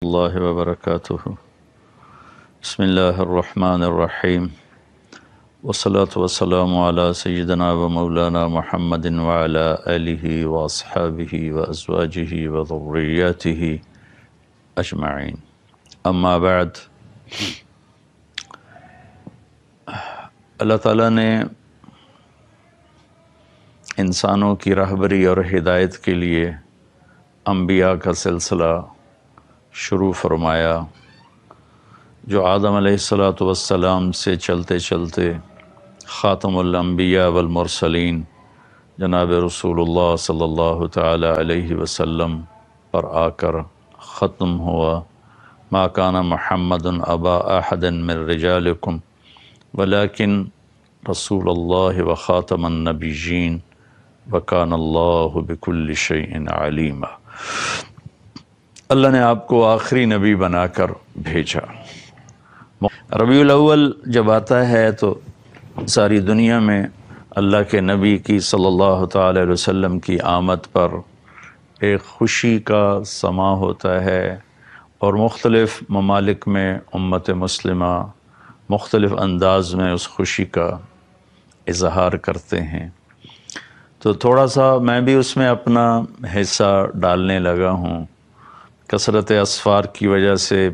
اللہ وبرکاتہ بسم اللہ الرحمن الرحیم والصلاة والسلام علی سیدنا و مولانا محمد وعلی آلہ واصحابہ وازواجہ وذریاتہ اجمعین اما بعد۔ اللہ تعالیٰ نے انسانوں کی رہبری اور ہدایت کے لیے انبیاء کا سلسلہ شروع فرمایا، جو آدم علیہ السلام سے چلتے چلتے خاتم الانبیاء والمرسلین جناب رسول اللہ صلی اللہ تعالی علیہ وسلم پر آ کر ختم ہوا۔ ما کان محمد ابا احد من رجالکم ولکن رسول اللہ و خاتم النبیین وکان اللہ بکل شیء علیما۔ اللہ نے آپ کو آخری نبی بنا کر بھیجا۔ ربیع الاول جب آتا ہے تو ساری دنیا میں اللہ کے نبی کی صلی اللہ تعالی علیہ وسلم کی آمد پر ایک خوشی کا سماں ہوتا ہے، اور مختلف ممالک میں امت مسلمہ مختلف انداز میں اس خوشی کا اظہار کرتے ہیں۔ تو تھوڑا سا میں بھی اس میں اپنا حصہ ڈالنے لگا ہوں۔ کثرت اسفار کی وجہ سے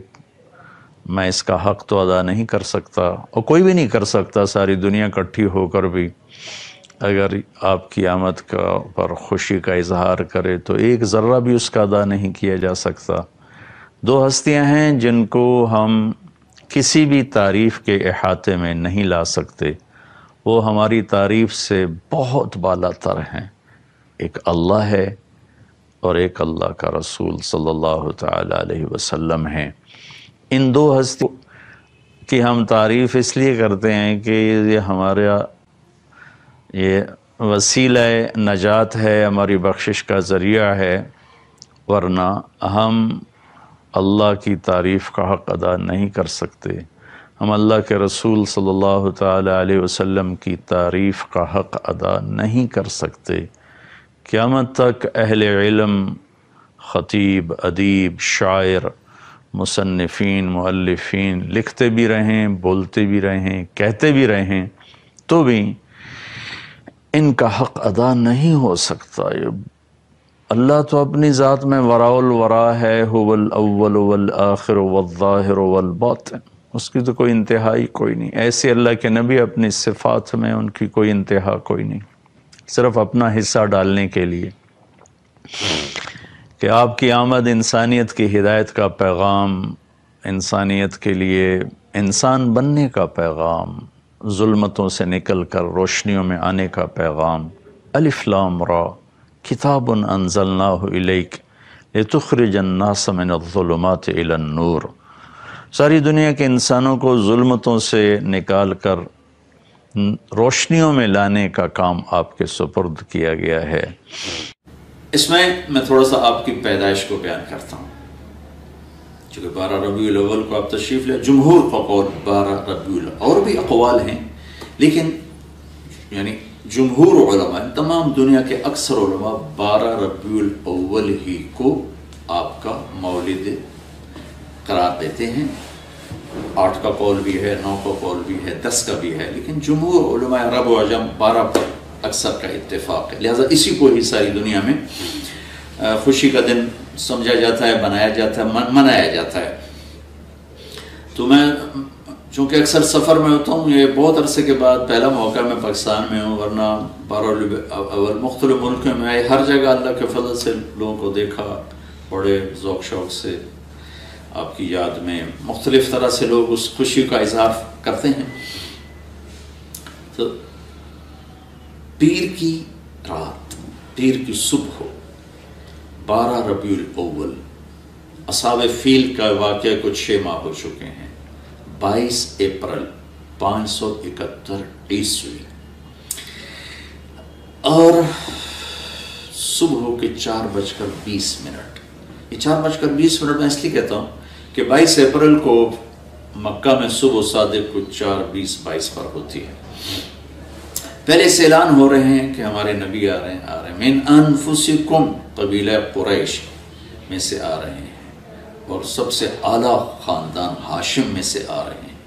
میں اس کا حق تو ادا نہیں کر سکتا، اور کوئی بھی نہیں کر سکتا، ساری دنیا اکٹھی ہو کر بھی اگر آپ کی آمد کا پر خوشی کا اظہار کرے تو ایک ذرہ بھی اس کا ادا نہیں کیا جا سکتا۔ دو ہستیاں ہیں جن کو ہم کسی بھی تعریف کے احاطے میں نہیں لا سکتے، وہ ہماری تعریف سے بہت بالا تر ہیں۔ ایک اللہ ہے اور ایک اللہ کا رسول صلی اللہ تعالی علیہ وسلم ہیں۔ ان دو ہستیوں کی ہم تعریف اس لیے کرتے ہیں کہ یہ ہمارا یہ وسیلہ نجات ہے، ہماری بخشش کا ذریعہ ہے، ورنہ ہم اللہ کی تعریف کا حق ادا نہیں کر سکتے۔ ہم اللہ کے رسول صلی اللہ تعالی علیہ وسلم کی تعریف کا حق ادا نہیں کر سکتے۔ قیامت تک اہل علم، خطیب، ادیب، شاعر، مصنفین، مؤلفین لکھتے بھی رہیں، بولتے بھی رہیں، کہتے بھی رہیں، تو بھی ان کا حق ادا نہیں ہو سکتا۔ اللہ تو اپنی ذات میں وراء الورا ہے، هو الاول والآخر والظاہر والباطن، اس کی تو کوئی انتہائی کوئی نہیں۔ ایسے اللہ کے نبی اپنی صفات میں ان کی کوئی انتہا کوئی نہیں، صرف اپنا حصہ ڈالنے کے لیے کہ آپ کی آمد انسانیت کی ہدایت کا پیغام، انسانیت کے لیے انسان بننے کا پیغام، ظلمتوں سے نکل کر روشنیوں میں آنے کا پیغام۔ الف لام را کتاب انزلناہ الیک لتخرج الناس من الظلمات الی النور۔ ساری دنیا کے انسانوں کو ظلمتوں سے نکال کر روشنیوں میں لانے کا کام آپ کے سپرد کیا گیا ہے۔ اس میں تھوڑا سا آپ کی پیدائش کو بیان کرتا ہوں، چونکہ 12 ربیع الاول کو آپ تشریف لے۔ جمہور کا قول 12 ربیع الاول، اور بھی اقوال ہیں، لیکن یعنی جمہور علماء، تمام دنیا کے اکثر علماء 12 ربیع الاول ہی کو آپ کا مولد قرار دیتے ہیں۔ 8 کا قول بھی ہے، 9 کا قول بھی ہے، 10 کا بھی ہے، لیکن جمہور علماء عرب و عجم 12 پر اکثر کا اتفاق ہے، لہذا اسی کو ہی ساری دنیا میں خوشی کا دن سمجھا جاتا ہے، بنایا جاتا ہے، منایا جاتا ہے۔ تو میں چونکہ اکثر سفر میں ہوتا ہوں، یہ بہت عرصے کے بعد پہلا موقع میں پاکستان میں ہوں، ورنہ 12 ربیع الاول مختلف ملکوں میں ہر جگہ اللہ کے فضل سے لوگوں کو دیکھا، بڑے ذوق شوق سے آپ کی یاد میں مختلف طرح سے لوگ اس خوشی کا اظہار کرتے ہیں۔ تو پیر کی رات، پیر کی صبح، 12 ربیع الاول، اصحاب فیل کا واقعہ کچھ 6 ماہ ہو چکے ہیں۔ 22 اپریل 571 عیسوی، اور صبح کے 4:20۔ یہ 4:20 میں اس لیے کہتا ہوں کہ 22 اپریل کو مکہ میں صبح صادق کو 4:20-22 پر ہوتی ہے۔ پہلے سے اعلان ہو رہے ہیں کہ ہمارے نبی آ رہے ہیں، من انفسکم، قبیلہ قریش میں سے آ رہے ہیں، اور سب سے اعلیٰ خاندان ہاشم میں سے آ رہے ہیں.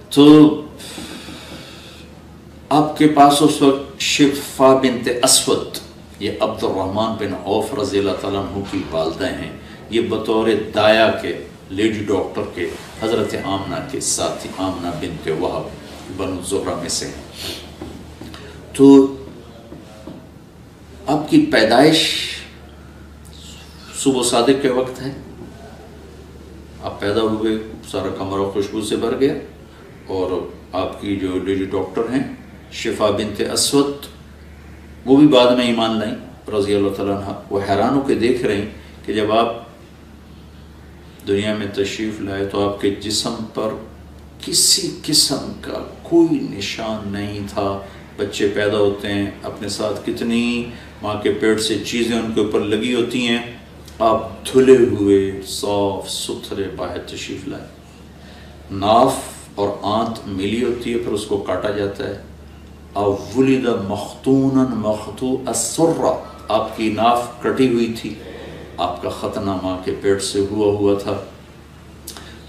تو آپ کے پاس اس وقت شفا بنت اسود، یہ عبد الرحمن بن عوف رضی اللہ تعالیٰ عنہ کی والدہ ہیں. یہ بطور دایا کے، لیڈی ڈاکٹر کے، حضرت آمنہ کے ساتھی، آمنہ بنت وہب بنو زہرہ میں سے ہیں. تو آپ کی پیدائش صبح صادق کے وقت ہے. آپ پیدا ہوئے، سارا کمرہ خوشبو سے بھر گیا. اور آپ کی جو لیڈی ڈاکٹر ہیں شفا بنت اسود، وہ بھی بعد میں ایمان لائیں رضی اللہ تعالیٰ عنہ. وہ حیران ہو کے دیکھ رہے ہیں کہ جب آپ دنیا میں تشریف لائے تو آپ کے جسم پر کسی قسم کا کوئی نشان نہیں تھا. بچے پیدا ہوتے ہیں، اپنے ساتھ کتنی ماں کے پیٹ سے چیزیں ان کے اوپر لگی ہوتی ہیں. آپ دھلے ہوئے صاف ستھرے باہر تشریف لائے. ناف اور آنت ملی ہوتی ہے، پھر اس کو کاٹا جاتا ہے. ولد مختونا مختوع السرہ، آپ کی ناف کٹی ہوئی تھی. آپ کا ختنہ ماں کے پیٹ سے ہوا تھا.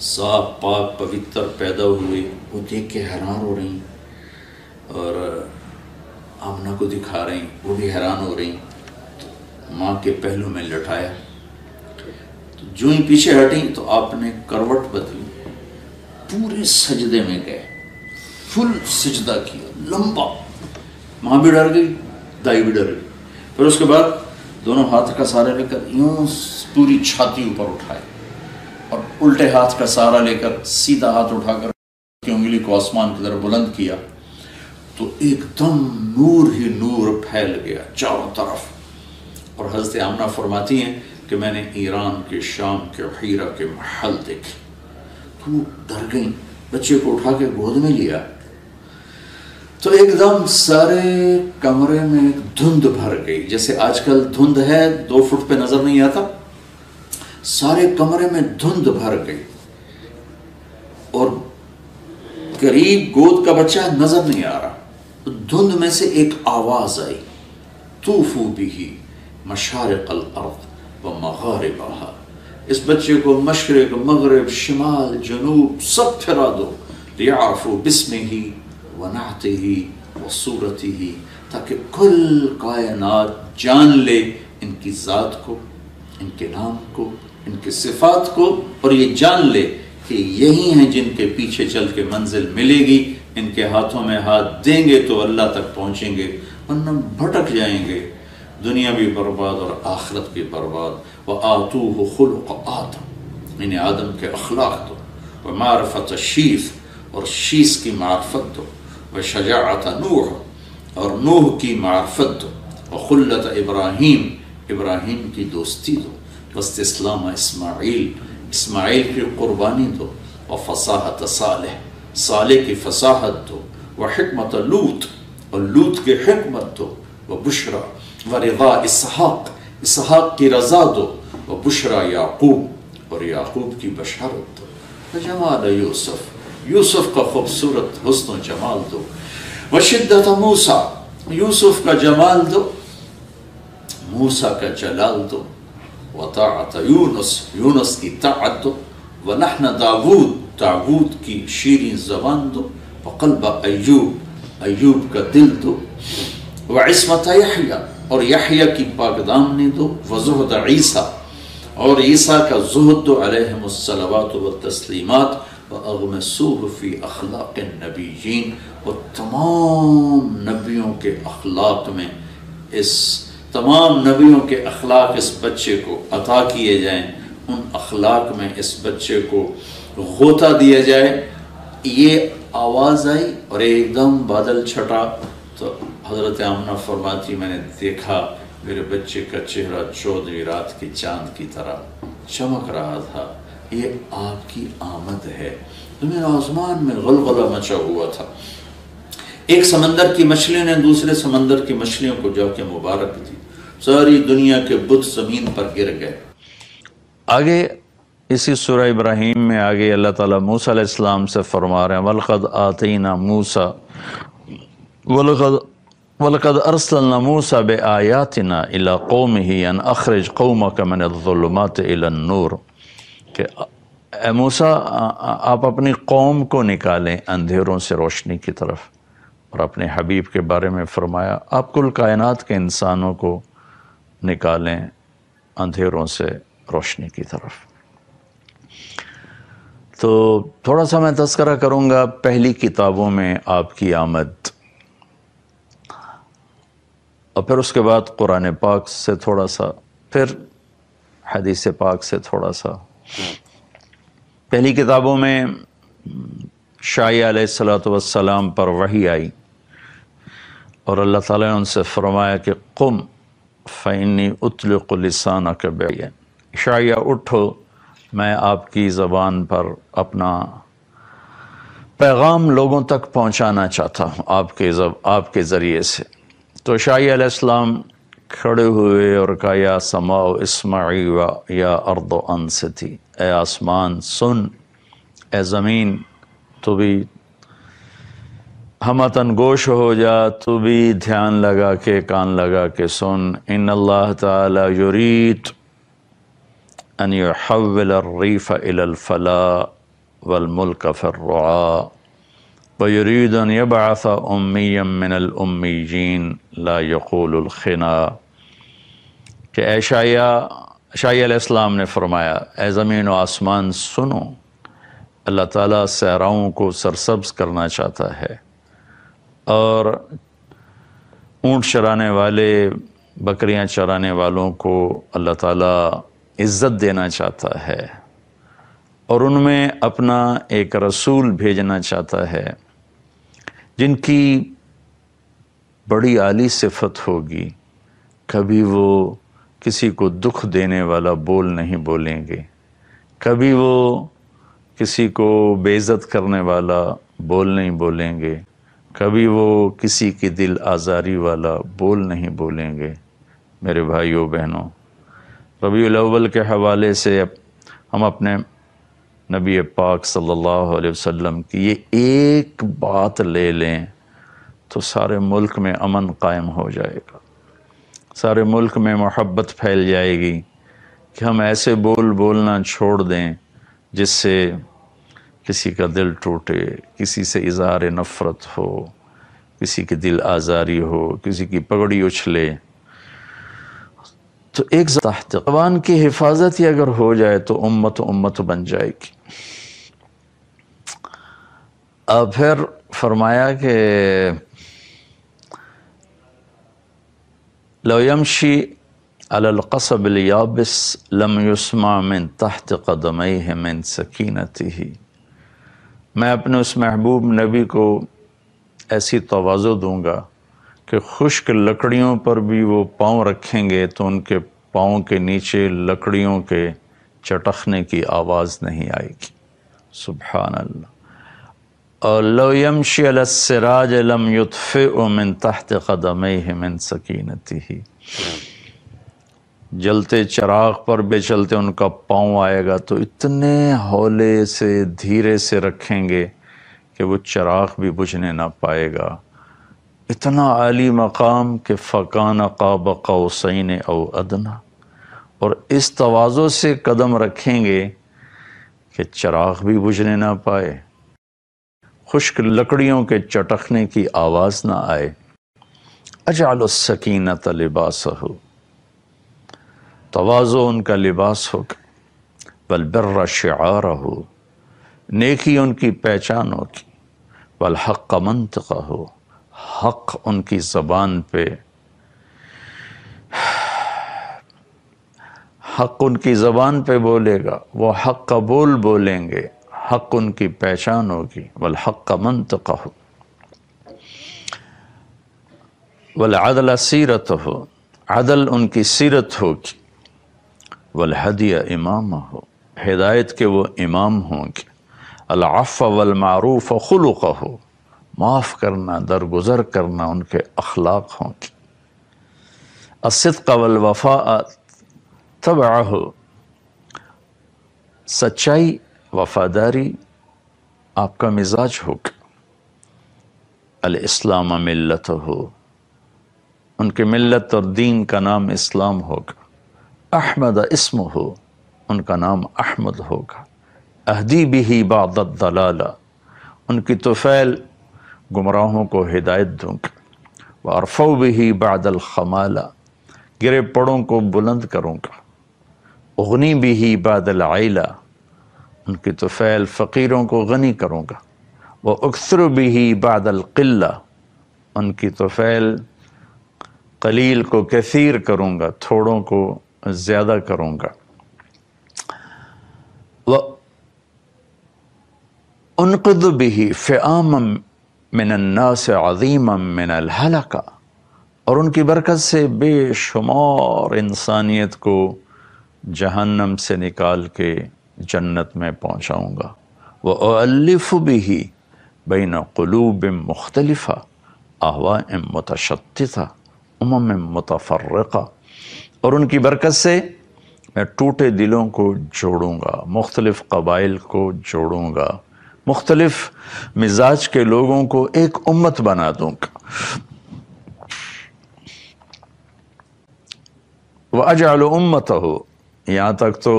صاف پاک پوتر پیدا ہوئے. وہ دیکھ کے حیران ہو رہی اور آمنہ کو دکھا رہی، وہ بھی حیران ہو رہی. ماں کے پہلو میں لٹایا. تو جو ہی پیچھے ہٹیں تو آپ نے کروٹ بدلی، پورے سجدے میں گئے، فل سجدہ کیا لمبا. ماں بھی ڈر گئی، دائی بھی ڈر گئی. پھر اس کے بعد دونوں ہاتھ کا سہارا لے کر یوں پوری چھاتی اوپر اٹھائے اور الٹے ہاتھ کا سہارا لے کر سیدھا ہاتھ اٹھا کر انگلی کو آسمان کی طرف بلند کیا. تو ایک دم نور ہی نور پھیل گیا چاروں طرف. اور حضرت آمنہ فرماتی ہیں کہ میں نے ایران کے، شام کے، حیرہ کے محل دیکھے. تو ڈر گئیں، بچے کو اٹھا کے گود میں لیا. تو ایک دم سارے کمرے میں دھند بھر گئی. جیسے آج کل دھند ہے 2 فٹ پہ نظر نہیں آتا، سارے کمرے میں دھند بھر گئی. اور قریب گود کا بچہ نظر نہیں آ رہا. دھند میں سے ایک آواز آئی، طوفوا بہ مشارق الارض و مغاربہا. اس بچے کو مشرق، مغرب، شمال، جنوب سب پھرا دو. لیعرفوا باسمہ ونعتہ وصورتہ، تاکہ کل کائنات جان لے ان کی ذات کو، ان کے نام کو، ان کی صفات کو. اور یہ جان لے کہ یہی ہیں جن کے پیچھے چل کے منزل ملے گی. ان کے ہاتھوں میں ہاتھ دیں گے تو اللہ تک پہنچیں گے، ورنہ بھٹک جائیں گے. دنیا بھی برباد اور آخرت بھی برباد. وآتوہ خلق آدم، انہیں آدم کے اخلاق دو. ومعرفت شیث، اور شیث کی معرفت دو. وشجاعت نوح، اور نوح کی معرفت دو. وخلت ابراہیم، ابراہیم کی دوستی دو. واستسلام اسماعیل، اسماعیل کی قربانی دو. وفصاحت صالح، صالح کی فصاحت دو. وحکمت لوط، اور لوط کی حکمت دو. وبشرا ورضا اسحاق، اسحاق کی رضا دو. وبشرا یعقوب، اور یعقوب کی بشارت دو. وجمال یوسف، یوسف کا خوبصورت حسن و جمال دو. وشدت موسیٰ، یوسف کا جمال دو، موسیٰ کا جلال دو. وطاعت یونس، یونس کی طاعت دو. ولحن داود، داود کی شیریں زبان دو. وقلب ایوب، ایوب کا دل دو. وعصمت یحییٰ، اور یحییٰ کی پاکدامنی دو. وزہد عیسیٰ، اور عیسیٰ کا زہد دو علیہم الصلوات والتسلیمات. وَأَغْمَسُوهُ فِي أَخْلَاقِ النَّبِيِّينَ، اور تمام نبیوں کے اخلاق میں، اس تمام نبیوں کے اخلاق اس بچے کو عطا کیے جائیں. ان اخلاق میں اس بچے کو غوطہ دیا جائے. یہ آواز آئی اور ایک دم بادل چھٹا. تو حضرت آمنہ فرماتی میں نے دیکھا میرے بچے کا چہرہ 14ویں رات کی چاند کی طرح چمک رہا تھا. یہ آپ کی آمد ہے. زمین آسمان میں غلغلہ مچا ہوا تھا. ایک سمندر کی مچھلیوں نے دوسرے سمندر کی مچھلیوں کو جا کے مبارک دی. ساری دنیا کے بت زمین پر گر گئے. آگے اسی سورہ ابراہیم میں آگے اللہ تعالیٰ موسیٰ علیہ السلام سے فرما رہے ہیں وَلَقَدْ آتَيْنَا مُوسَى وَلَقَدْ أَرْسَلْنَا مُوسَى بِآيَاتِنَا إِلَىٰ قَوْمِهِ أَنْ أَخْرِجْ قَوْمَكَ مِنَ الظُّلُمَاتِ إِلَى النُّورِ کہ اے موسیٰ آپ اپنی قوم کو نکالیں اندھیروں سے روشنی کی طرف، اور اپنے حبیب کے بارے میں فرمایا آپ کل کائنات کے انسانوں کو نکالیں اندھیروں سے روشنی کی طرف۔ تو تھوڑا سا میں تذکرہ کروں گا پہلی کتابوں میں آپ کی آمد، اور پھر اس کے بعد قرآن پاک سے تھوڑا سا، پھر حدیث پاک سے تھوڑا سا۔ پہلی کتابوں میں شاعیہ علیہ السلام پر وحی آئی، اور اللہ تعالیٰ نے ان سے فرمایا کہ قم فإنی اطلق لسانک بالبیان، شاعیہ اٹھو، میں آپ کی زبان پر اپنا پیغام لوگوں تک پہنچانا چاہتا ہوں آپ کے ذریعے سے۔ تو شاعیہ علیہ السلام کھڑے ہوئے اور کہا یا سماء اسمعی و یا ارض انصتی، اے آسمان سن، اے زمین تو بھی ہمتن گوش ہو جا، تو بھی دھیان لگا کے کان لگا کے سن۔ ان اللہ تعالی یرید ان یحول الریف الی الفلاح والملک فی الرعاء ویرید ان یبعث امیا من الامیین لا یقول الخنا، کہ اے شاعیہ علیہ السلام نے فرمایا اے زمین و آسمان سنو، اللہ تعالیٰ صحراؤں کو سرسبز کرنا چاہتا ہے، اور اونٹ چرانے والے بکریاں چرانے والوں کو اللہ تعالیٰ عزت دینا چاہتا ہے، اور ان میں اپنا ایک رسول بھیجنا چاہتا ہے جن کی بڑی عالی صفت ہوگی، کبھی وہ کسی کو دکھ دینے والا بول نہیں بولیں گے، کبھی وہ کسی کو بے عزت کرنے والا بول نہیں بولیں گے، کبھی وہ کسی کی دل آزاری والا بول نہیں بولیں گے۔ میرے بھائیوں بہنوں، ربیع الاول کے حوالے سے ہم اپنے نبی پاک صلی اللہ علیہ وسلم کی یہ ایک بات لے لیں تو سارے ملک میں امن قائم ہو جائے گا، سارے ملک میں محبت پھیل جائے گی، کہ ہم ایسے بولنا چھوڑ دیں جس سے کسی کا دل ٹوٹے، کسی سے اظہار نفرت ہو، کسی کی دل آزاری ہو، کسی کی پگڑی اچھلے۔ تو ایک تحت زبان کی حفاظت ہی اگر ہو جائے تو امت بن جائے گی۔ اب پھر فرمایا کہ لو یمشی علی القصب الیابس لم یسمع من تحت قدمیہ من سکینتہ، میں اپنے اس محبوب نبی کو ایسی تواضع دوں گا کہ خشک لکڑیوں پر بھی وہ پاؤں رکھیں گے تو ان کے پاؤں کے نیچے لکڑیوں کے چٹخنے کی آواز نہیں آئے گی۔ سبحان اللہ۔ اور لو یمشی علی السراج لم یطفئ من تحت قدمیہ من سکینتہ، جلتے چراغ پر بے چلتے ان کا پاؤں آئے گا تو اتنے ہولے سے دھیرے سے رکھیں گے کہ وہ چراغ بھی بجھنے نہ پائے گا۔ اتنا عالی مقام کہ فَكَانَ قَابَ قَوْسَيْنِ أَوْ أَدْنَىٰ، اور اس تواضع سے قدم رکھیں گے کہ چراغ بھی بجھنے نہ پائے، خشک لکڑیوں کے چٹخنے کی آواز نہ آئے۔ اجعل السکینۃ لباسہ، تواضع ان کا لباس ہوگا، والبر شعارہ، نیکی ان کی پہچان ہوگی، والحق منطقہ، حق ان کی زبان پہ، حق ان کی زبان پہ بولے گا، وہ حق کا بولیں گے، حق ان کی پہچان ہوگی، والحق منطقہ، والعدل سیرتہ، عدل ان کی سیرت ہوگی، والہدی امامہ، ہدایت کے وہ امام ہوں گے، العفو والمعروف خلقہ، معاف کرنا درگزر کرنا ان کے اخلاق ہوں گے، الصدق والوفاء تبعہ، سچائی وفاداری آپ کا مزاج ہوگا، الاسلام ملتہ، ان کے ملت اور دین کا نام اسلام ہوگا، احمد اسمہ، ان کا نام احمد ہوگا۔ اہدی بہ بعد الضلالہ، ان کی طفیل گمراہوں کو ہدایت دوں گا۔ وارفع بہ بعد الخمالہ، گرے پڑوں کو بلند کروں گا۔ اغنی بہ بعد العیلہ، ان کی طفیل فقیروں کو غنی کروں گا۔ واکثر بہ بعد القلہ، ان کی طفیل قلیل کو کثیر کروں گا، تھوڑوں کو زیادہ کروں گا۔ وانقذ بہ فئاما من الناس عظیما من الہلکہ، اور ان کی برکت سے بے شمار انسانیت کو جہنم سے نکال کے جنت میں پہنچاؤں گا۔ وَأُؤَلِّفُ بِهِ بَيْنَ قُلُوبٍ مُخْتَلِفَةٍ أَهْوَاءٍ مُتَشَتِّتَةٍ أُمَمٍ مُتَفَرِّقَةٍ، اور ان کی برکت سے میں ٹوٹے دلوں کو جوڑوں گا، مختلف قبائل کو جوڑوں گا، مختلف مزاج کے لوگوں کو ایک امت بنا دوں گا۔ وَأَجْعَلُ أُمَّتَهُ، یہاں تک تو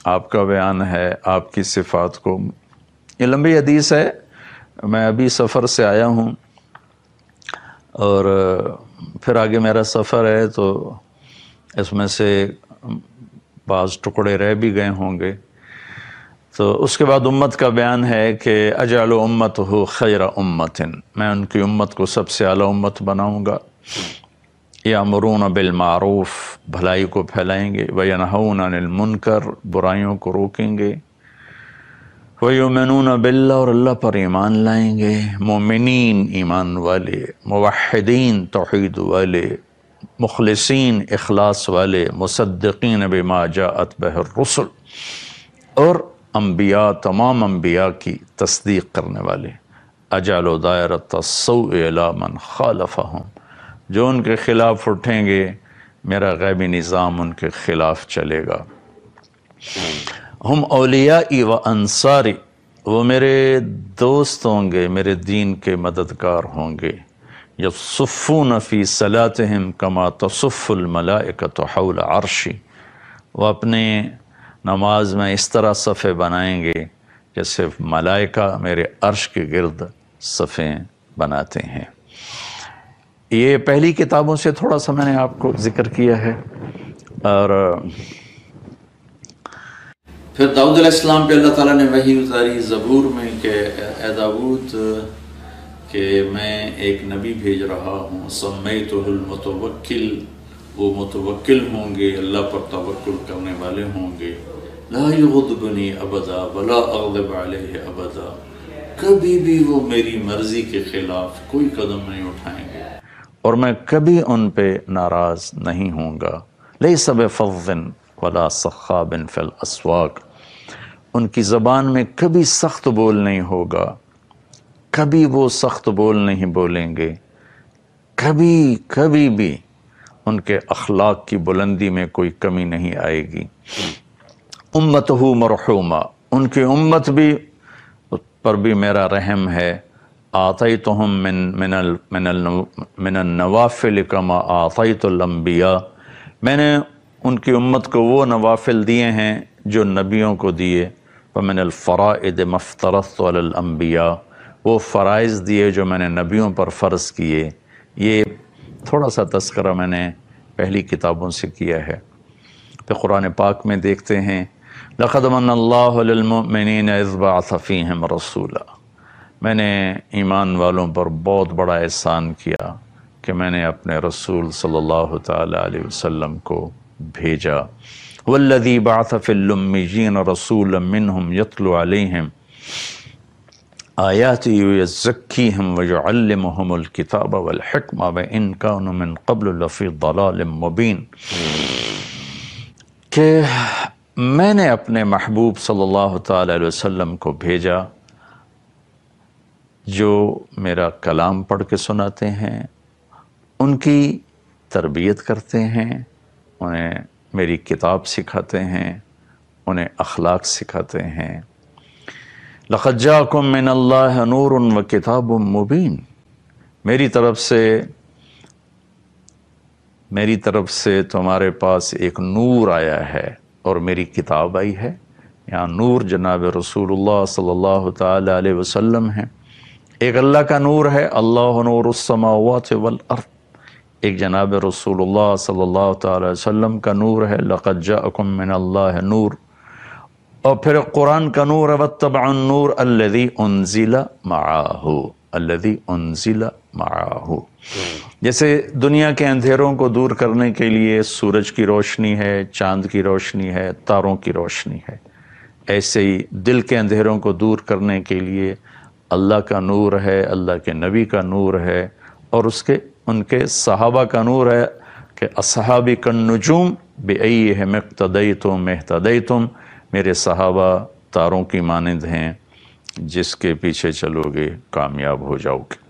آپ کا بیان ہے آپ کی صفات کو۔ یہ لمبی حدیث ہے، میں ابھی سفر سے آیا ہوں اور پھر آگے میرا سفر ہے، تو اس میں سے بعض ٹکڑے رہ بھی گئے ہوں گے۔ تو اس کے بعد امت کا بیان ہے کہ اجعل امتہ خیر امت، میں ان کی امت کو سب سے اعلیٰ امت بناؤں گا۔ یامرون بالمعروف، بھلائی کو پھیلائیں گے، وینہون عن المنکر، برائیوں کو روکیں گے، ویؤمنون باللہ، اور اللہ پر ایمان لائیں گے، مومنین ایمان والے، موحدین توحید والے، مخلصین اخلاص والے، مصدقین بما جاءت بہ الرسل، اور انبیاء تمام انبیاء کی تصدیق کرنے والے۔ اجعل دائرۃ السوء الی من خالفہم، جو ان کے خلاف اٹھیں گے میرا غیبی نظام ان کے خلاف چلے گا۔ ہم اولیائی و انصاری، وہ میرے دوست ہوں گے، میرے دین کے مددگار ہوں گے۔ یصفون فی صلاتہم کما تصف الملائکۃ حول عرشی، وہ اپنے نماز میں اس طرح صفیں بنائیں گے جیسے ملائکہ میرے عرش کے گرد صفیں بناتے ہیں۔ یہ پہلی کتابوں سے تھوڑا سا میں نے آپ کو ذکر کیا ہے۔ اور پھر داؤد علیہ السلام پہ اللہ تعالیٰ نے وحی اتاری زبور میں کہ اے داؤد، کہ میں ایک نبی بھیج رہا ہوں، سمیتہ المتوکل، وہ متوکل ہوں گے، اللہ پر توکل کرنے والے ہوں گے۔ لا یغضبنی ابدا ولا اغضب علیہ ابدا، کبھی بھی وہ میری مرضی کے خلاف کوئی قدم نہیں اٹھائیں گے اور میں کبھی ان پہ ناراض نہیں ہوں گا۔ لیس بفظ ولا صخاب فی الاسواق، ان کی زبان میں کبھی سخت بول نہیں ہوگا، کبھی وہ سخت بول نہیں بولیں گے، کبھی بھی ان کے اخلاق کی بلندی میں کوئی کمی نہیں آئے گی۔ امتہ مرحومہ، ان کی امت بھی پر بھی میرا رحم ہے۔ آتیتہم من النوافل کما آتیت الانبیاء، میں نے ان کی امت کو وہ نوافل دیے ہیں جو نبیوں کو دیے۔ ومن الفرائض ما افترضت علی الانبیاء، وہ فرائض دیے جو میں نے نبیوں پر فرض کیے۔ یہ تھوڑا سا تذکرہ میں نے پہلی کتابوں سے کیا ہے۔ پھر قرآن پاک میں دیکھتے ہیں لقد من اللہ علی المؤمنین اذ بعث فیہم رسولا، میں نے ایمان والوں پر بہت بڑا احسان کیا کہ میں نے اپنے رسول صلی اللہ تعالی علیہ وسلم کو بھیجا۔ والذی بعث فی الامیین رسولا منہم یتلو علیہم آیاتی ویزکیہم ویعلمہم الکتاب والحکمہ وان کانوا من قبل لفی ضلال مبین، کہ میں نے اپنے محبوب صلی اللہ تعالی علیہ وسلم کو بھیجا جو میرا کلام پڑھ کے سناتے ہیں، ان کی تربیت کرتے ہیں، انہیں میری کتاب سکھاتے ہیں، انہیں اخلاق سکھاتے ہیں۔ لقد جاءکم من اللہ نور و کتاب مبین، میری طرف سے تمہارے پاس ایک نور آیا ہے، اور میری کتاب آئی ہے۔ یہاں نور جناب رسول اللہ صلی اللہ تعالی علیہ وسلم ہیں۔ ایک اللہ کا نور ہے، اللہ نور السماوات والارض۔ ایک جناب رسول اللہ صلی اللہ تعالی علیہ وسلم کا نور ہے، لقد جاءکم من اللہ نور۔ اور پھر قرآن کا نور ہے، واتبعوا النور الذی انزل معہ، الذی انزل معہ۔ جیسے دنیا کے اندھیروں کو دور کرنے کے لیے سورج کی روشنی ہے، چاند کی روشنی ہے، تاروں کی روشنی ہے، ایسے ہی دل کے اندھیروں کو دور کرنے کے لیے اللہ کا نور ہے، اللہ کے نبی کا نور ہے، اور ان کے صحابہ کا نور ہے کہ اصحابی کالنجوم بأیہم اقتدیتم اہتدیتم، میرے صحابہ تاروں کی مانند ہیں، جس کے پیچھے چلو گے کامیاب ہو جاؤ گے۔